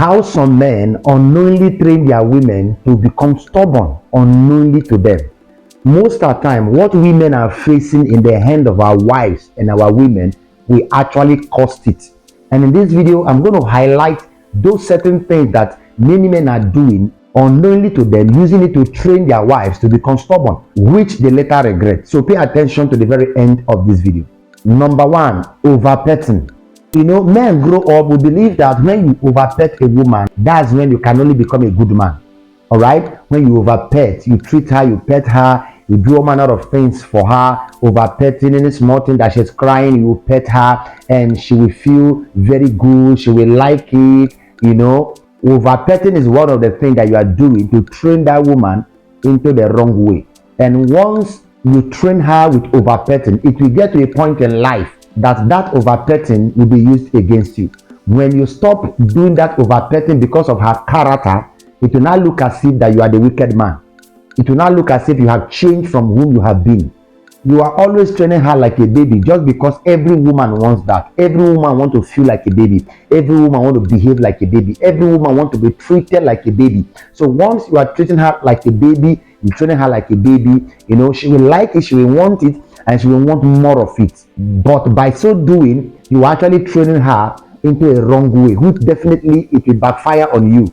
How some men unknowingly train their women to become stubborn unknowingly to them. Most of the time, what women are facing in the hand of our wives and our women, we actually caused it. And in this video, I'm going to highlight those certain things that many men are doing unknowingly to them, using it to train their wives to become stubborn, which they later regret. So pay attention to the very end of this video. Number one, over-petting. Men grow up, we believe that when you over-pet a woman, that's when you can only become a good man. All right? When you over-pet, you treat her, you pet her, you do all manner of things for her. Over-petting, any small thing that she's crying, you pet her, and she will feel very good. She will like it. Over-petting is one of the things that you are doing to train that woman into the wrong way. And once you train her with over-petting, it will get to a point in life that over-petting will be used against you. When you stop doing that over-petting because of her character, it will not look as if that you are the wicked man. It will not look as if you have changed from whom you have been. You are always training her like a baby just because every woman wants that. Every woman wants to feel like a baby. Every woman wants to behave like a baby. Every woman wants to be treated like a baby. So once you are treating her like a baby, you're training her like a baby, she will like it, she will want it, and she will want more of it. But by so doing, you are actually training her into a wrong way, which definitely it will backfire on you.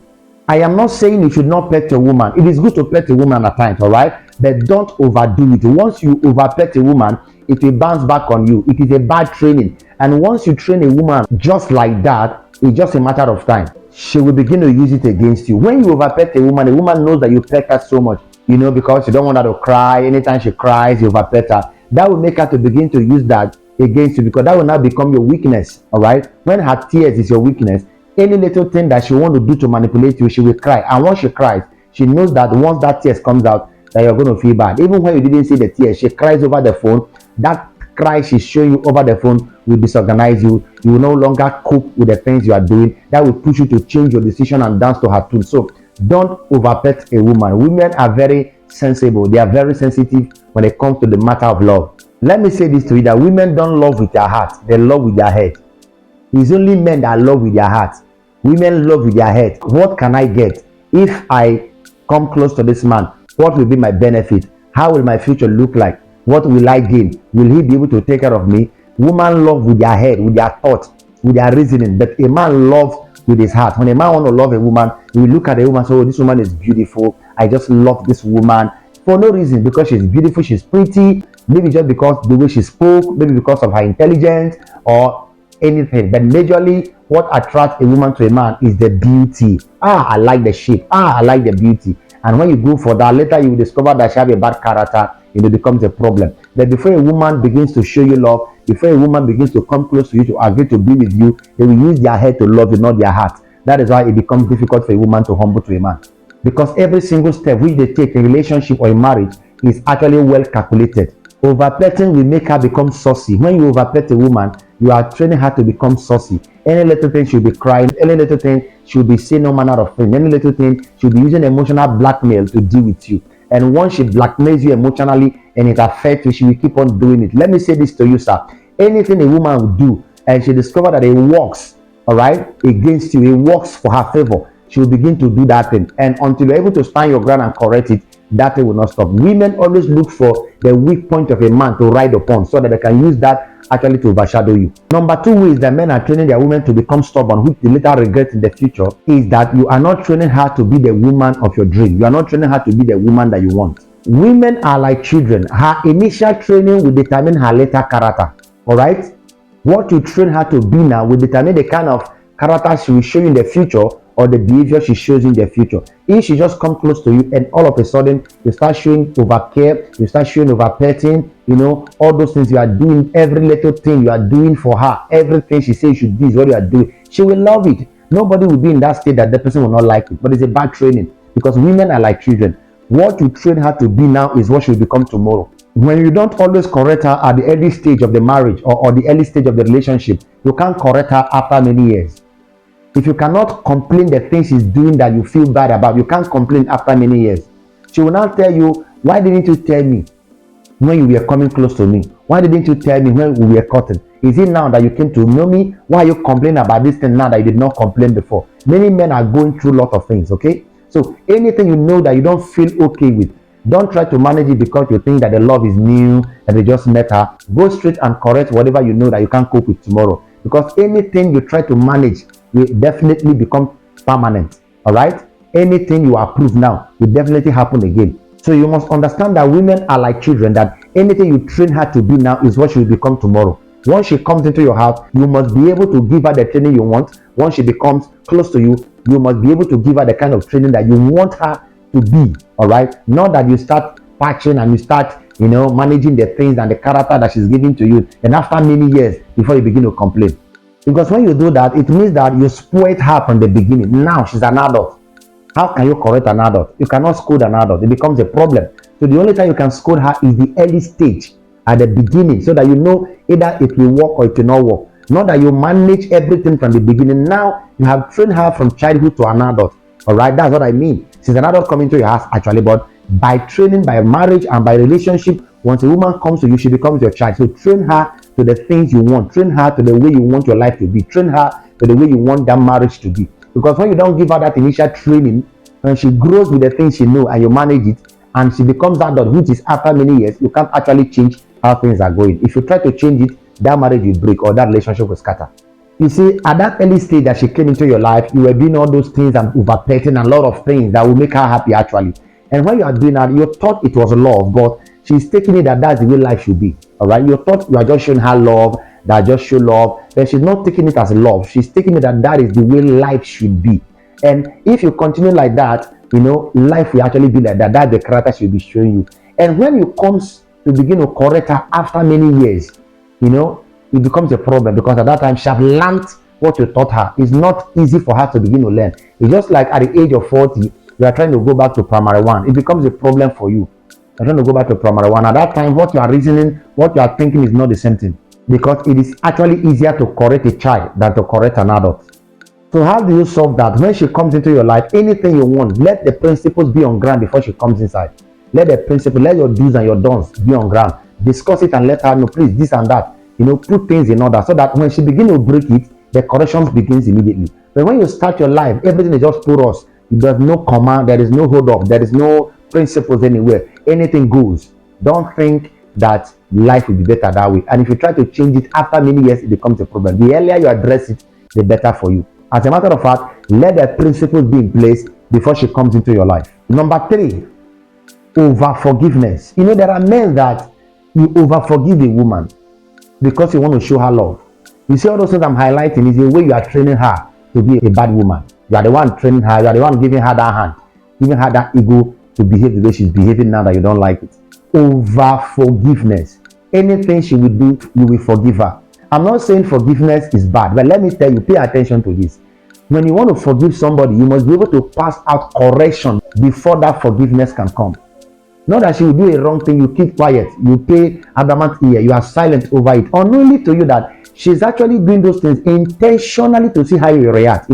I am not saying you should not pet a woman. It is good to pet a woman at times, all right? But don't overdo it. Once you over-pet a woman, it will bounce back on you. It is a bad training. And once you train a woman just like that, it's just a matter of time. She will begin to use it against you. When you over-pet a woman knows that you pet her so much, because you don't want her to cry. Anytime she cries, you over-pet her. That will make her to begin to use that against you, because that will now become your weakness, all right? When her tears is your weakness, any little thing that she want to do to manipulate you, she will cry. And once she cries, she knows that once that tears comes out, that you're going to feel bad. Even when you didn't see the tears, she cries over the phone. That cry she's showing you over the phone will disorganize you. You will no longer cope with the things you are doing. That will push you to change your decision and dance to her tune. So don't over-pet a woman. Women are very sensible. They are very sensitive when it comes to the matter of love. Let me say this to you, that women don't love with their heart. They love with their head. It's only men that love with their heart. Women love with their head. What can I get if I come close to this man? What will be my benefit? How will my future look like? What will I gain? Will he be able to take care of me? Women love with their head, with their thoughts, with their reasoning. But a man loves with his heart. When a man wants to love a woman, he will look at a woman and say, oh, this woman is beautiful. I just love this woman. For no reason, because she's beautiful, she's pretty. Maybe just because the way she spoke, maybe because of her intelligence or anything. But majorly, what attracts a woman to a man is the beauty. I like the shape. I like the beauty. And when you go for that, later you will discover that she has a bad character. It becomes a problem. But before a woman begins to show you love, before a woman begins to come close to you, to agree to be with you, they will use their head to love you, not their heart. That is why it becomes difficult for a woman to humble to a man. Because every single step which they take in a relationship or a marriage is actually well calculated. Over-petting will make her become saucy. When you over-pet a woman, you are training her to become saucy. Any little thing she'll be crying, any little thing she'll be saying no manner of things, any little thing she'll be using emotional blackmail to deal with you. And once she blackmails you emotionally and it affects you, she will keep on doing it. Let me say this to you, sir. Anything a woman will do and she discovers that it works, all right, against you, it works for her favor, she will begin to do that thing. And until you're able to stand your ground and correct it, that thing will not stop. Women always look for the weak point of a man to ride upon so that they can use that actually to overshadow you. Number two ways that men are training their women to become stubborn, which they later regret in the future, is that you are not training her to be the woman of your dream. You are not training her to be the woman that you want. Women are like children. Her initial training will determine her later character. All right? What you train her to be now will determine the kind of character she will show you in the future, or the behavior she shows in the future. If she just comes close to you and all of a sudden you start showing over care, you start showing over petting, all those things you are doing, every little thing you are doing for her, everything she says you should do is what you are doing, she will love it. Nobody will be in that state that the person will not like it. But it's a bad training, because women are like children. What you train her to be now is what she will become tomorrow. When you don't always correct her at the early stage of the marriage or the early stage of the relationship, you can't correct her after many years. If you cannot complain the things she's doing that you feel bad about, you can't complain after many years. She will now tell you, why didn't you tell me when you were coming close to me? Why didn't you tell me when we were cutting? Is it now that you came to know me? Why are you complaining about this thing now that you did not complain before? Many men are going through a lot of things, okay? So anything you know that you don't feel okay with, don't try to manage it because you think that the love is new and they just met her. Go straight and correct whatever you know that you can't cope with tomorrow. Because anything you try to manage will definitely become permanent. All right? Anything you approve now will definitely happen again. So you must understand that women are like children, that anything you train her to be now is what she will become tomorrow. Once she comes into your house, you must be able to give her the training you want. Once she becomes close to you, you must be able to give her the kind of training that you want her to be. All right, not that you start patching and you start managing the things and the character that she's giving to you, and after many years before you begin to complain. Because when you do that, it means that you spoiled her from the beginning. Now she's an adult. How can you correct an adult? You cannot scold an adult. It becomes a problem. So the only time you can scold her is the early stage, at the beginning, so that you know either it will work or it will not work. Not that you manage everything from the beginning. Now you have trained her from childhood to an adult. All right, that's what I mean. She's an adult coming to your house actually, but by training, by marriage, and by relationship, once a woman comes to you, she becomes your child. So train her to the things you want. Train her to the way you want your life to be. Train her to the way you want that marriage to be. Because when you don't give her that initial training, when she grows with the things she knows and you manage it, and she becomes adult, which is after many years, you can't actually change how things are going. If you try to change it, that marriage will break or that relationship will scatter. You see, at that early stage that she came into your life, you were doing all those things and overpaying a lot of things that will make her happy actually. And when you are doing that, you thought it was love, but she's taking it that that's the way life should be. All right, you thought you are just showing her love, that just show love, but she's not taking it as love. She's taking it that that is the way life should be. And if you continue like that, life will actually be like that. That's the character she'll be showing you. And when you comes to begin to correct her after many years, it becomes a problem, because at that time she have learned what you taught her. It's not easy for her to begin to learn. It's just like at the age of 40, you are trying to go back to primary one. It becomes a problem for you. You're trying to go back to primary one. At that time, what you are reasoning, what you are thinking is not the same thing, because it is actually easier to correct a child than to correct an adult. So how do you solve that? When she comes into your life, anything you want, let the principles be on ground before she comes inside. Let the principle, let your do's and your don'ts be on ground. Discuss it and let her know, please, this and that. Put things in order so that when she begins to break it, the corrections begins immediately. But when you start your life, everything is just porous. There's no command, there is no hold up, there is no principles anywhere. Anything goes. Don't think that life will be better that way. And if you try to change it after many years, it becomes a problem. The earlier you address it, the better for you. As a matter of fact, let the principles be in place before she comes into your life. Number 3, over forgiveness. There are men that you over forgive a woman because you want to show her love. You see, all those things I'm highlighting is the way you are training her to be a bad woman. You are the one training her, you are the one giving her that hand, giving her that ego to behave the way she's behaving now that you don't like it. Over forgiveness. Anything she will do, you will forgive her. I'm not saying forgiveness is bad, but let me tell you, pay attention to this. When you want to forgive somebody, you must be able to pass out correction before that forgiveness can come. Not that she will do a wrong thing, you keep quiet, you pay adamant ear, you are silent over it, unknowingly to you that she's actually doing those things intentionally to see how you react,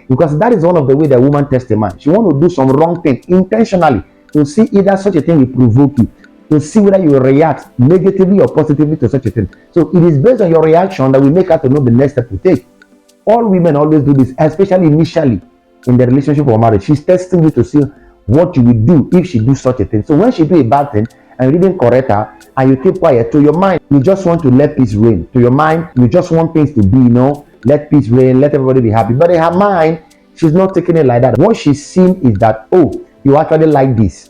because that is one of the way the woman tests a man. She want to do some wrong thing intentionally to see either such a thing will provoke you, to see whether you react negatively or positively to such a thing. So it is based on your reaction that will make her to know the next step to take. All women always do this, especially initially in the relationship or marriage. She's testing you to see what you will do if she do such a thing. So when she do a bad thing and you didn't correct her and you keep quiet, to your mind, you just want to let peace reign. To your mind, you just want things to be, let peace reign, let everybody be happy. But in her mind, she's not taking it like that. What she's seeing is that, oh, you actually like this.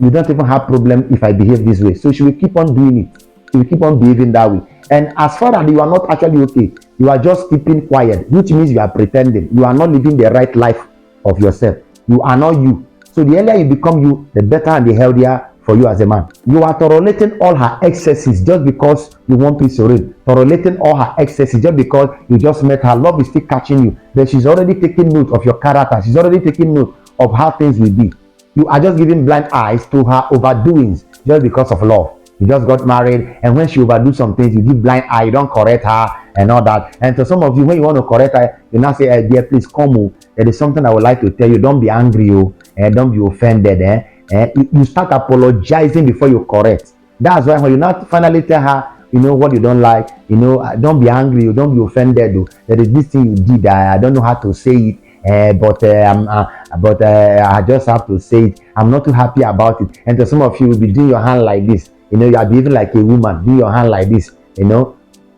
You don't even have problem if I behave this way. So she will keep on doing it. She will keep on behaving that way. And as far as you are not actually okay, you are just keeping quiet, which means you are pretending. You are not living the right life of yourself. You are not you. So the earlier you become you, the better and the healthier for you as a man. You are tolerating all her excesses just because you want peace to reign. Tolerating all her excesses just because you just met her. Love is still catching you. Then she's already taking note of your character. She's already taking note of how things will be. You are just giving blind eyes to her overdoings just because of love. You just got married, and when she overdo some things, you give blind eye, you don't correct her and all that. And to some of you, when you want to correct her, you now say, hey, dear, please come. There is something I would like to tell you. Don't be angry, and don't be offended. You start apologizing before you correct. That's why when you now finally tell her, what you don't like. Don't be angry, don't be offended. There is this thing you did. I don't know how to say it. But I just have to say it. I'm not too happy about it. And to some of you will be doing your hand like this. You are behaving like a woman. Do your hand like this.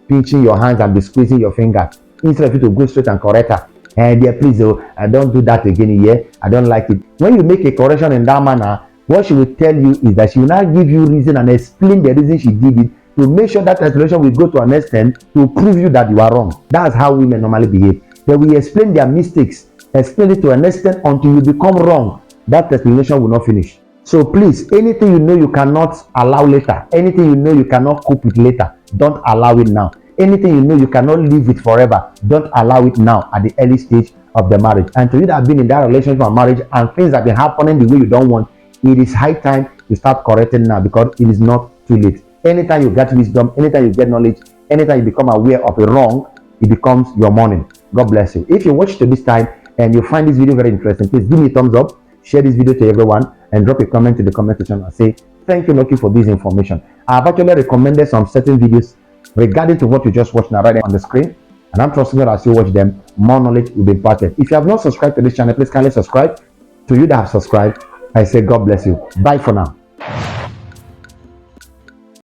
Pinching your hands and be squeezing your finger instead of you to go straight and correct her. Dear, please, I don't do that again. Yeah, I don't like it. When you make a correction in that manner, what she will tell you is that she will not give you reason and explain the reason she did it to make sure that explanation will go to an extent to prove you that you are wrong. That's how women normally behave. They will explain their mistakes, explain it to an extent until you become wrong. That explanation will not finish. So please, anything you cannot allow later, anything you cannot cope with later, don't allow it now. Anything you cannot live with forever, don't allow it now at the early stage of the marriage. And to you that have been in that relationship or marriage and things have been happening the way you don't want, it is high time you start correcting now, because it is not too late. Anytime you get wisdom, anytime you get knowledge, anytime you become aware of a wrong, it becomes your morning. God bless you. If you watch to this time and you find this video very interesting, please give me a thumbs up, share this video to everyone, and drop a comment in the comment section and say thank you, Loki, for this information. I have actually recommended some certain videos regarding to what you just watched now right there on the screen, and I'm trusting that as you watch them, more knowledge will be imparted. If you have not subscribed to this channel, please kindly subscribe. To you that have subscribed, I say God bless you. Bye for now.